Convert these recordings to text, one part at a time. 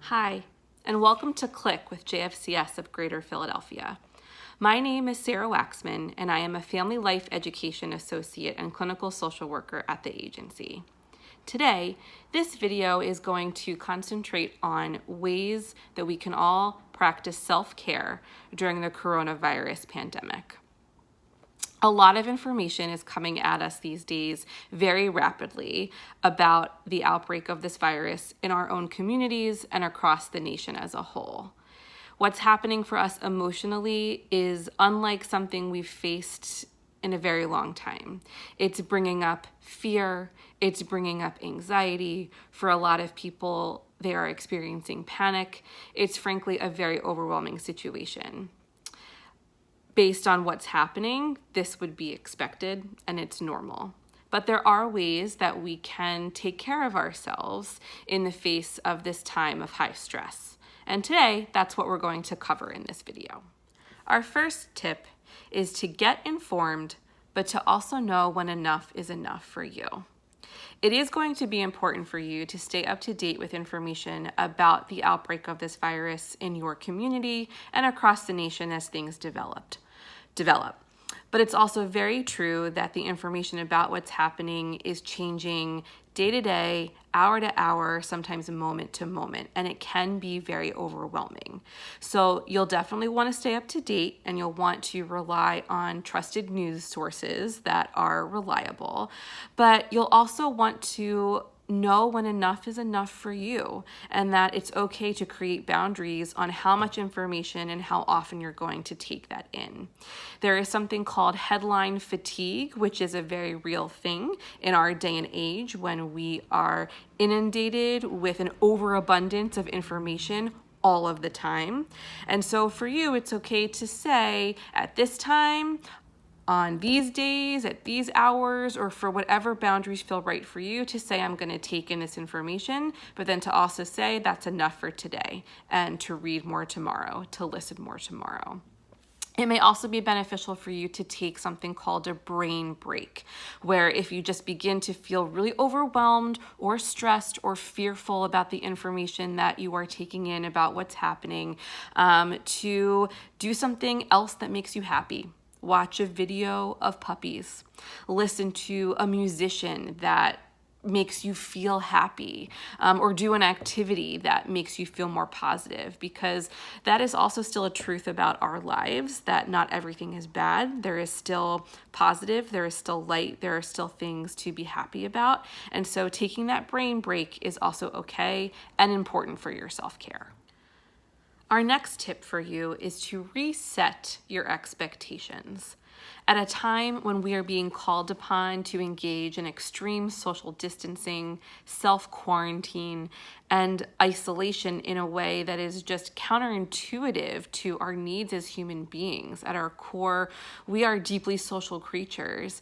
Hi, and welcome to Click with JFCS of Greater Philadelphia. My name is Sarah Waxman, and I am a Family Life Education Associate and Clinical Social Worker at the agency. Today, this video is going to concentrate on ways that we can all practice self-care during the coronavirus pandemic. A lot of information is coming at us these days very rapidly about the outbreak of this virus in our own communities and across the nation as a whole. What's happening for us emotionally is unlike something we've faced in a very long time. It's bringing up fear, it's bringing up anxiety. For a lot of people, they are experiencing panic. It's frankly a very overwhelming situation. Based on what's happening, this would be expected and it's normal. But there are ways that we can take care of ourselves in the face of this time of high stress. And today, that's what we're going to cover in this video. Our first tip is to get informed, but to also know when enough is enough for you. It is going to be important for you to stay up to date with information about the outbreak of this virus in your community and across the nation as things develop. But it's also very true that the information about what's happening is changing day to day, hour to hour, sometimes moment to moment, and it can be very overwhelming. So you'll definitely want to stay up to date and you'll want to rely on trusted news sources that are reliable, but you'll also want to know when enough is enough for you and that it's okay to create boundaries on how much information and how often you're going to take that in. There is something called headline fatigue, which is a very real thing in our day and age when we are inundated with an overabundance of information all of the time. And so for you, it's okay to say at this time, on these days, at these hours, or for whatever boundaries feel right for you, to say I'm going to take in this information, but then to also say that's enough for today and to read more tomorrow, to listen more tomorrow. It may also be beneficial for you to take something called a brain break, where if you just begin to feel really overwhelmed or stressed or fearful about the information that you are taking in about what's happening, to do something else that makes you happy. Watch a video of puppies, listen to a musician that makes you feel happy, or do an activity that makes you feel more positive, because that is also still a truth about our lives, that not everything is bad. There is still positive, there is still light, there are still things to be happy about. And so taking that brain break is also okay and important for your self-care. Our next tip for you is to reset your expectations. At a time when we are being called upon to engage in extreme social distancing, self-quarantine, and isolation in a way that is just counterintuitive to our needs as human beings. At our core, we are deeply social creatures.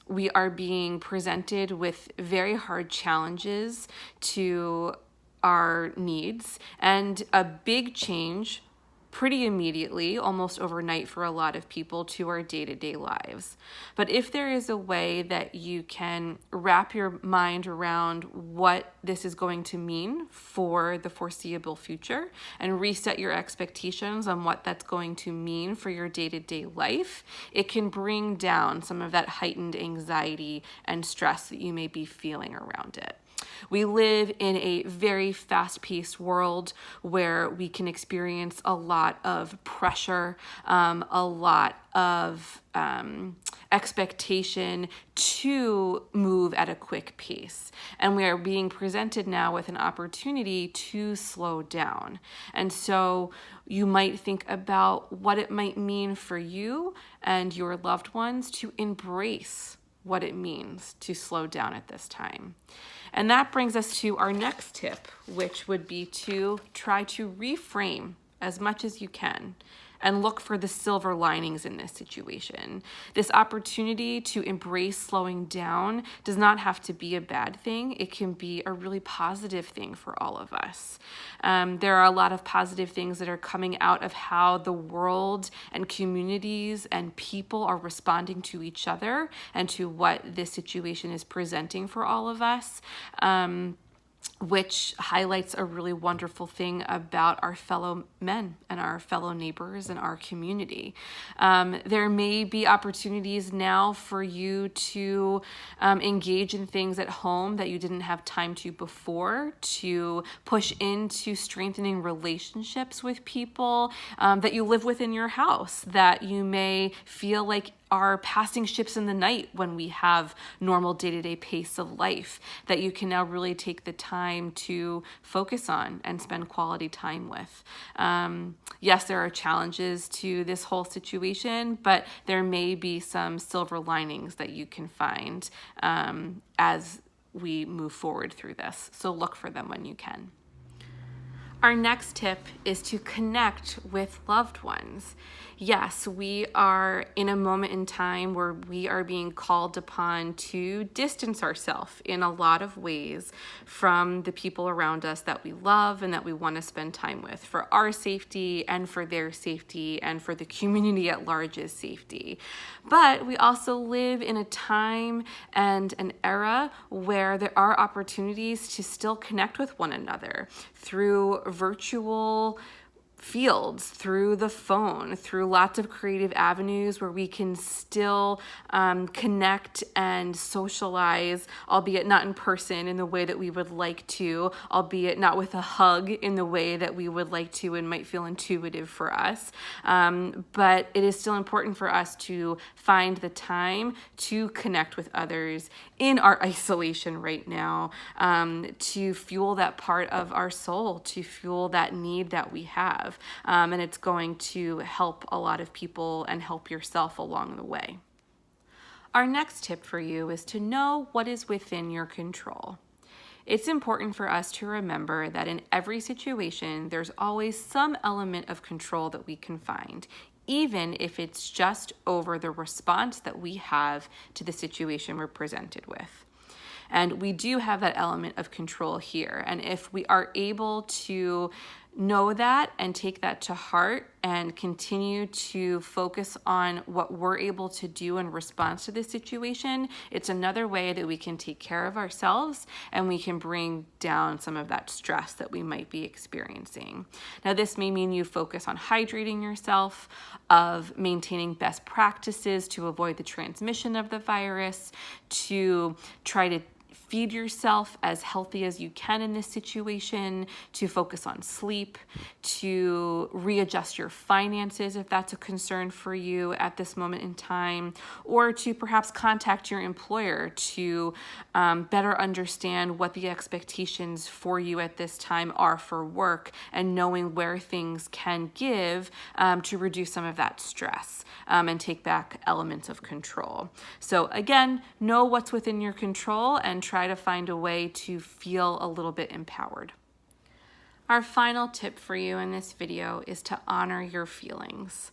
We are being presented with very hard challenges to our needs, and a big change pretty immediately, almost overnight for a lot of people, to our day-to-day lives. But if there is a way that you can wrap your mind around what this is going to mean for the foreseeable future and reset your expectations on what that's going to mean for your day-to-day life, it can bring down some of that heightened anxiety and stress that you may be feeling around it. We live in a very fast-paced world where we can experience a lot of pressure, a lot of expectation to move at a quick pace. And we are being presented now with an opportunity to slow down. And so you might think about what it might mean for you and your loved ones to embrace what it means to slow down at this time. And that brings us to our next tip, which would be to try to reframe as much as you can and look for the silver linings in this situation. This opportunity to embrace slowing down does not have to be a bad thing. It can be a really positive thing for all of us. There are a lot of positive things that are coming out of how the world and communities and people are responding to each other and to what this situation is presenting for all of us. which highlights a really wonderful thing about our fellow men and our fellow neighbors and our community. There may be opportunities now for you to engage in things at home that you didn't have time to before, to push into strengthening relationships with people that you live with in your house, that you may feel like are passing ships in the night when we have normal day-to-day pace of life, that you can now really take the time to focus on and spend quality time with. Yes, there are challenges to this whole situation, but there may be some silver linings that you can find as we move forward through this. So look for them when you can. Our next tip is to connect with loved ones. Yes, we are in a moment in time where we are being called upon to distance ourselves in a lot of ways from the people around us that we love and that we want to spend time with, for our safety and for their safety and for the community at large's safety. But we also live in a time and an era where there are opportunities to still connect with one another through virtual fields, through the phone, through lots of creative avenues where we can still connect and socialize, albeit not in person in the way that we would like to, albeit not with a hug in the way that we would like to and might feel intuitive for us. But it is still important for us to find the time to connect with others in our isolation right now, to fuel that part of our soul, to fuel that need that we have. And it's going to help a lot of people and help yourself along the way. Our next tip for you is to know what is within your control. It's important for us to remember that in every situation, there's always some element of control that we can find, even if it's just over the response that we have to the situation we're presented with. And we do have that element of control here. And if we are able to know that and take that to heart and continue to focus on what we're able to do in response to this situation, it's another way that we can take care of ourselves and we can bring down some of that stress that we might be experiencing. Now, this may mean you focus on hydrating yourself, of maintaining best practices to avoid the transmission of the virus, to try to feed yourself as healthy as you can in this situation, to focus on sleep, to readjust your finances if that's a concern for you at this moment in time, or to perhaps contact your employer to better understand what the expectations for you at this time are for work, and knowing where things can give to reduce some of that stress and take back elements of control. So again, know what's within your control and try to find a way to feel a little bit empowered. Our final tip for you in this video is to honor your feelings.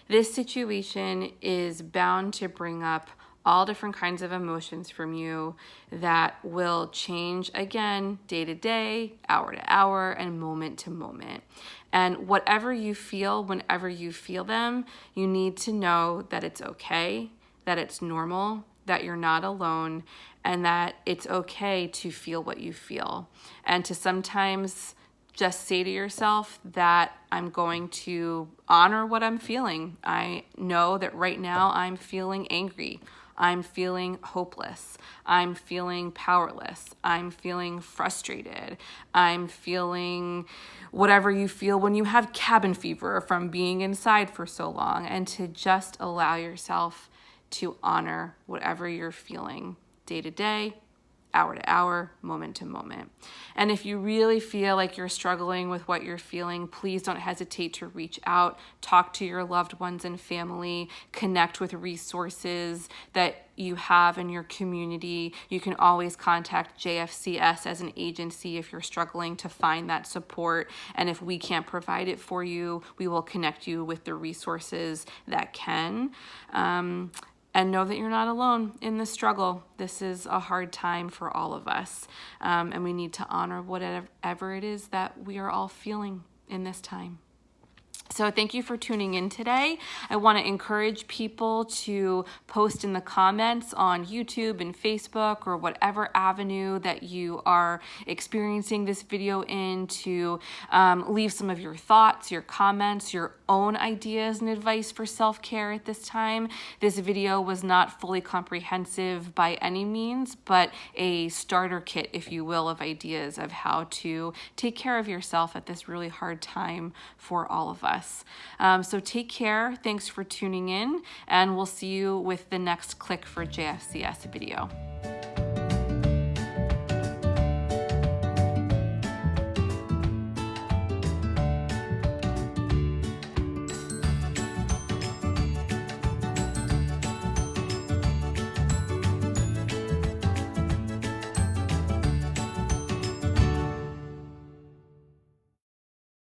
This situation is bound to bring up all different kinds of emotions from you that will change again day to day, hour to hour, and moment to moment. And whatever you feel, whenever you feel them, you need to know that it's okay, that it's normal, that you're not alone, and that it's okay to feel what you feel. And to sometimes just say to yourself that I'm going to honor what I'm feeling. I know that right now I'm feeling angry. I'm feeling hopeless. I'm feeling powerless. I'm feeling frustrated. I'm feeling whatever you feel when you have cabin fever from being inside for so long, and to just allow yourself to honor whatever you're feeling day to day, hour to hour, moment to moment. And if you really feel like you're struggling with what you're feeling, please don't hesitate to reach out, talk to your loved ones and family, connect with resources that you have in your community. You can always contact JFCS as an agency if you're struggling to find that support. And if we can't provide it for you, we will connect you with the resources that can. And know that you're not alone in the struggle. This is a hard time for all of us. And we need to honor whatever it is that we are all feeling in this time. So thank you for tuning in today. I want to encourage people to post in the comments on YouTube and Facebook or whatever avenue that you are experiencing this video in, to leave some of your thoughts, your comments, your own ideas and advice for self-care at this time. This video was not fully comprehensive by any means, but a starter kit, if you will, of ideas of how to take care of yourself at this really hard time for all of us. So take care. Thanks for tuning in, and we'll see you with the next Click for JFCS video.